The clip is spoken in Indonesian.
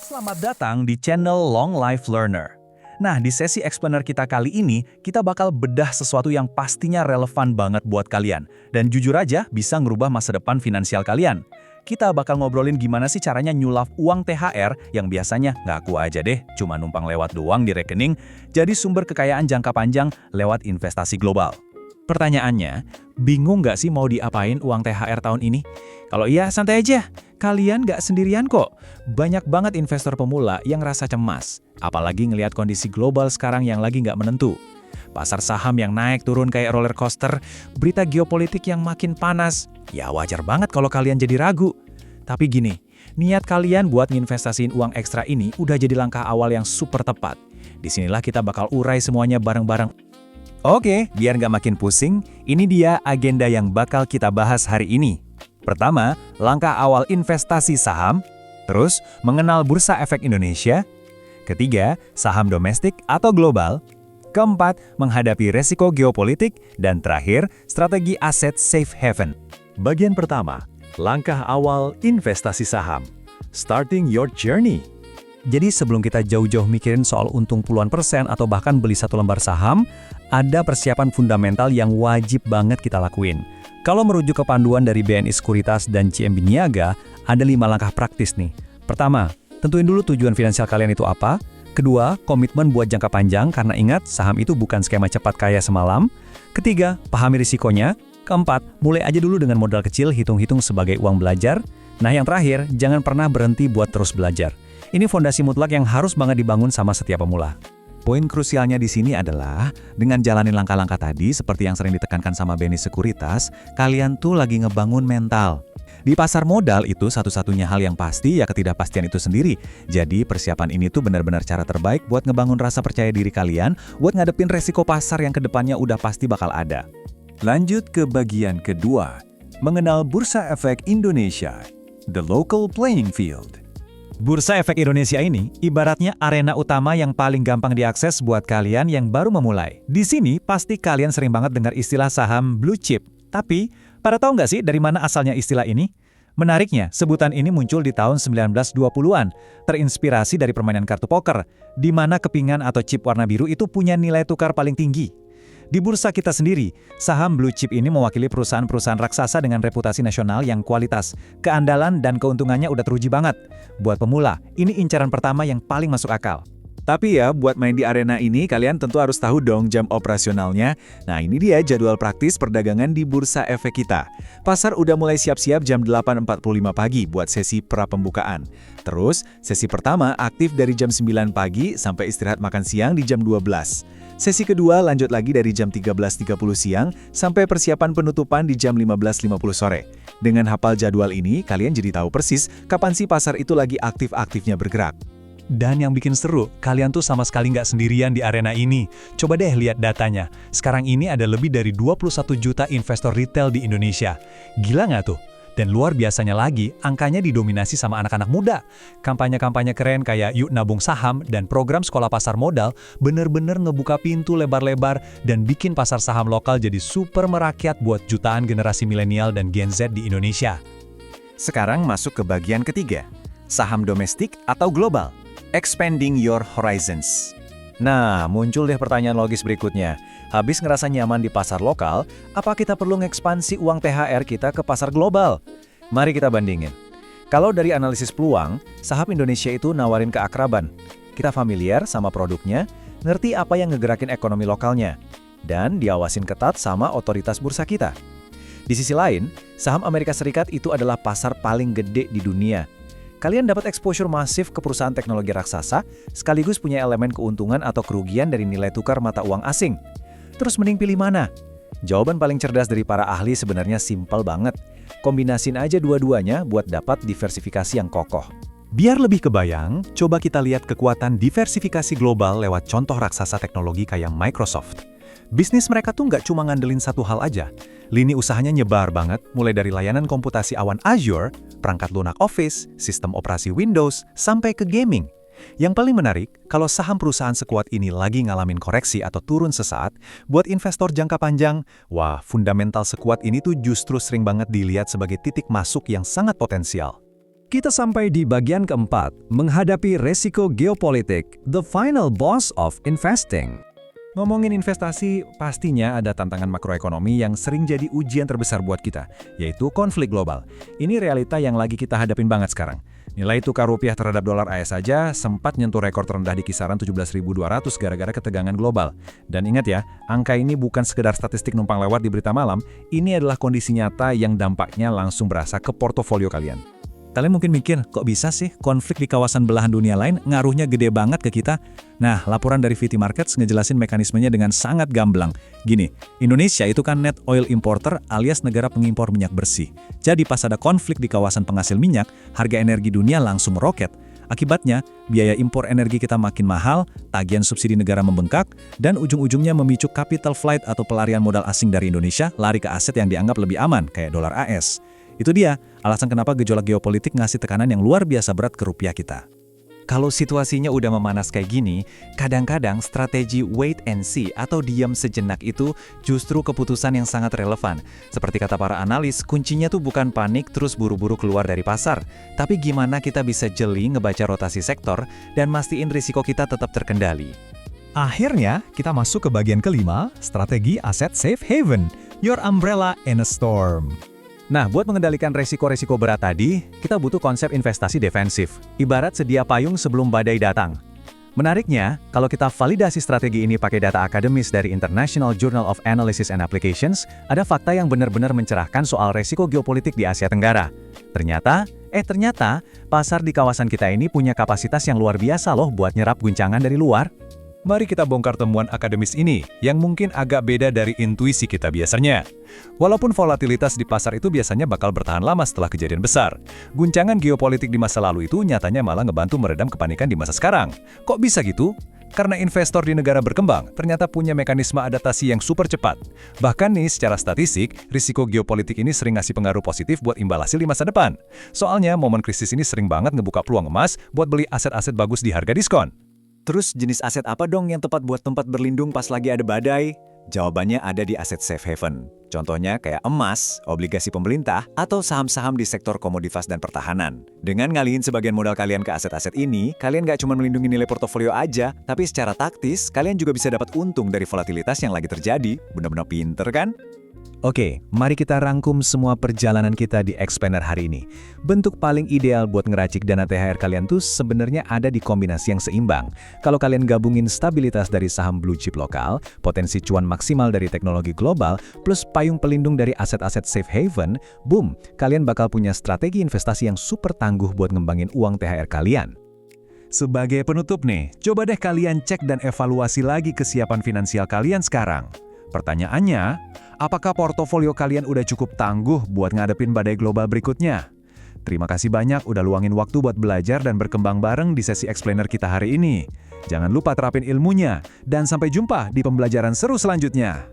Selamat datang di channel Long Life Learner. Nah, di sesi explainer kita kali ini, kita bakal bedah sesuatu yang pastinya relevan banget buat kalian. Dan jujur aja, bisa ngerubah masa depan finansial kalian. Kita bakal ngobrolin gimana sih caranya nyulap uang THR yang biasanya ngaku aja deh, cuma numpang lewat doang di rekening, jadi sumber kekayaan jangka panjang lewat investasi global. Pertanyaannya, bingung nggak sih mau diapain uang THR tahun ini? Kalau iya, santai aja. Kalian nggak sendirian kok. Banyak banget investor pemula yang rasa cemas. Apalagi ngelihat kondisi global sekarang yang lagi nggak menentu. Pasar saham yang naik turun kayak roller coaster, berita geopolitik yang makin panas. Ya wajar banget kalau kalian jadi ragu. Tapi gini, niat kalian buat nginvestasiin uang ekstra ini udah jadi langkah awal yang super tepat. Disinilah kita bakal urai semuanya bareng-bareng. Oke, biar nggak makin pusing, ini dia agenda yang bakal kita bahas hari ini. Pertama, langkah awal investasi saham. Terus, mengenal Bursa Efek Indonesia. Ketiga, saham domestik atau global. Keempat, menghadapi resiko geopolitik. Dan terakhir, strategi aset safe haven. Bagian pertama, langkah awal investasi saham. Starting your journey. Jadi sebelum kita jauh-jauh mikirin soal untung puluhan persen atau bahkan beli satu lembar saham, ada persiapan fundamental yang wajib banget kita lakuin. Kalau merujuk ke panduan dari BNI Sekuritas dan CIMB Niaga, ada 5 langkah praktis nih. Pertama, tentuin dulu tujuan finansial kalian itu apa. Kedua, komitmen buat jangka panjang karena ingat, saham itu bukan skema cepat kaya semalam. Ketiga, pahami risikonya. Keempat, mulai aja dulu dengan modal kecil, hitung-hitung sebagai uang belajar. Nah yang terakhir, jangan pernah berhenti buat terus belajar. Ini fondasi mutlak yang harus banget dibangun sama setiap pemula. Poin krusialnya di sini adalah, dengan jalanin langkah-langkah tadi, seperti yang sering ditekankan sama BNI Sekuritas, kalian tuh lagi ngebangun mental. Di pasar modal itu satu-satunya hal yang pasti ya ketidakpastian itu sendiri. Jadi persiapan ini tuh benar-benar cara terbaik buat ngebangun rasa percaya diri kalian, buat ngadepin resiko pasar yang kedepannya udah pasti bakal ada. Lanjut ke bagian kedua, mengenal Bursa Efek Indonesia, the local playing field. Bursa Efek Indonesia ini ibaratnya arena utama yang paling gampang diakses buat kalian yang baru memulai. Di sini pasti kalian sering banget dengar istilah saham blue chip. Tapi, pada tahu nggak sih dari mana asalnya istilah ini? Menariknya, sebutan ini muncul di tahun 1920-an, terinspirasi dari permainan kartu poker, di mana kepingan atau chip warna biru itu punya nilai tukar paling tinggi. Di bursa kita sendiri, saham blue chip ini mewakili perusahaan-perusahaan raksasa dengan reputasi nasional yang kualitas, keandalan dan keuntungannya udah teruji banget. Buat pemula, ini incaran pertama yang paling masuk akal. Tapi ya, buat main di arena ini, kalian tentu harus tahu dong jam operasionalnya. Nah ini dia jadwal praktis perdagangan di Bursa Efek kita. Pasar udah mulai siap-siap jam 8.45 pagi buat sesi pra-pembukaan. Terus, sesi pertama aktif dari jam 9 pagi sampai istirahat makan siang di jam 12. Sesi kedua lanjut lagi dari jam 13.30 siang sampai persiapan penutupan di jam 15.50 sore. Dengan hafal jadwal ini, kalian jadi tahu persis kapan sih pasar itu lagi aktif-aktifnya bergerak. Dan yang bikin seru, kalian tuh sama sekali nggak sendirian di arena ini. Coba deh lihat datanya. Sekarang ini ada lebih dari 21 juta investor retail di Indonesia. Gila nggak tuh? Dan luar biasanya lagi, angkanya didominasi sama anak-anak muda. Kampanye-kampanye keren kayak Yuk Nabung Saham dan program sekolah pasar modal bener-bener ngebuka pintu lebar-lebar dan bikin pasar saham lokal jadi super merakyat buat jutaan generasi milenial dan Gen Z di Indonesia. Sekarang masuk ke bagian ketiga, saham domestik atau global. Expanding your horizons. Nah, muncul deh pertanyaan logis berikutnya. Habis ngerasa nyaman di pasar lokal, apa kita perlu ngekspansi uang THR kita ke pasar global? Mari kita bandingin. Kalau dari analisis peluang, saham Indonesia itu nawarin keakraban. Kita familiar sama produknya, ngerti apa yang ngegerakin ekonomi lokalnya, dan diawasin ketat sama otoritas bursa kita. Di sisi lain, saham Amerika Serikat itu adalah pasar paling gede di dunia. Kalian dapat exposure masif ke perusahaan teknologi raksasa, sekaligus punya elemen keuntungan atau kerugian dari nilai tukar mata uang asing. Terus mending pilih mana? Jawaban paling cerdas dari para ahli sebenarnya simpel banget. Kombinasin aja dua-duanya buat dapat diversifikasi yang kokoh. Biar lebih kebayang, coba kita lihat kekuatan diversifikasi global lewat contoh raksasa teknologi kayak Microsoft. Bisnis mereka tuh nggak cuma ngandelin satu hal aja. Lini usahanya nyebar banget, mulai dari layanan komputasi awan Azure, perangkat lunak Office, sistem operasi Windows, sampai ke gaming. Yang paling menarik, kalau saham perusahaan sekuat ini lagi ngalamin koreksi atau turun sesaat, buat investor jangka panjang, wah, fundamental sekuat ini tuh justru sering banget dilihat sebagai titik masuk yang sangat potensial. Kita sampai di bagian keempat, menghadapi resiko geopolitik, the final boss of investing. Ngomongin investasi, pastinya ada tantangan makroekonomi yang sering jadi ujian terbesar buat kita, yaitu konflik global. Ini realita yang lagi kita hadapin banget sekarang. Nilai tukar rupiah terhadap dolar AS saja sempat nyentuh rekor terendah di kisaran 17.200 gara-gara ketegangan global. Dan ingat ya, angka ini bukan sekedar statistik numpang lewat di berita malam, ini adalah kondisi nyata yang dampaknya langsung berasa ke portofolio kalian. Kalian mungkin mikir, kok bisa sih konflik di kawasan belahan dunia lain ngaruhnya gede banget ke kita? Nah, laporan dari VT Markets ngejelasin mekanismenya dengan sangat gamblang. Gini, Indonesia itu kan net oil importer alias negara pengimpor minyak bersih. Jadi pas ada konflik di kawasan penghasil minyak, harga energi dunia langsung meroket. Akibatnya, biaya impor energi kita makin mahal, tagihan subsidi negara membengkak, dan ujung-ujungnya memicu capital flight atau pelarian modal asing dari Indonesia lari ke aset yang dianggap lebih aman, kayak dolar AS. Itu dia, alasan kenapa gejolak geopolitik ngasih tekanan yang luar biasa berat ke rupiah kita. Kalau situasinya udah memanas kayak gini, kadang-kadang strategi wait and see atau diam sejenak itu justru keputusan yang sangat relevan. Seperti kata para analis, kuncinya tuh bukan panik terus buru-buru keluar dari pasar, tapi gimana kita bisa jeli ngebaca rotasi sektor dan mastiin risiko kita tetap terkendali. Akhirnya, kita masuk ke bagian kelima, strategi aset safe haven, your umbrella in a storm. Nah, buat mengendalikan resiko-resiko berat tadi, kita butuh konsep investasi defensif, ibarat sedia payung sebelum badai datang. Menariknya, kalau kita validasi strategi ini pakai data akademis dari International Journal of Analysis and Applications, ada fakta yang benar-benar mencerahkan soal resiko geopolitik di Asia Tenggara. Ternyata, pasar di kawasan kita ini punya kapasitas yang luar biasa loh buat nyerap guncangan dari luar. Mari kita bongkar temuan akademis ini, yang mungkin agak beda dari intuisi kita biasanya. Walaupun volatilitas di pasar itu biasanya bakal bertahan lama setelah kejadian besar, guncangan geopolitik di masa lalu itu nyatanya malah ngebantu meredam kepanikan di masa sekarang. Kok bisa gitu? Karena investor di negara berkembang ternyata punya mekanisme adaptasi yang super cepat. Bahkan nih, secara statistik, risiko geopolitik ini sering ngasih pengaruh positif buat imbal hasil di masa depan. Soalnya, momen krisis ini sering banget ngebuka peluang emas buat beli aset-aset bagus di harga diskon. Terus jenis aset apa dong yang tepat buat tempat berlindung pas lagi ada badai? Jawabannya ada di aset safe haven. Contohnya kayak emas, obligasi pemerintah, atau saham-saham di sektor komoditas dan pertahanan. Dengan ngalihin sebagian modal kalian ke aset-aset ini, kalian nggak cuma melindungi nilai portofolio aja, tapi secara taktis, kalian juga bisa dapat untung dari volatilitas yang lagi terjadi. Benar-benar pinter kan? Oke, mari kita rangkum semua perjalanan kita di Explainer hari ini. Bentuk paling ideal buat ngeracik dana THR kalian tuh sebenarnya ada di kombinasi yang seimbang. Kalau kalian gabungin stabilitas dari saham blue chip lokal, potensi cuan maksimal dari teknologi global, plus payung pelindung dari aset-aset safe haven, boom, kalian bakal punya strategi investasi yang super tangguh buat ngembangin uang THR kalian. Sebagai penutup nih, coba deh kalian cek dan evaluasi lagi kesiapan finansial kalian sekarang. Pertanyaannya, apakah portofolio kalian udah cukup tangguh buat ngadepin badai global berikutnya? Terima kasih banyak udah luangin waktu buat belajar dan berkembang bareng di sesi Explainer kita hari ini. Jangan lupa terapin ilmunya, dan sampai jumpa di pembelajaran seru selanjutnya.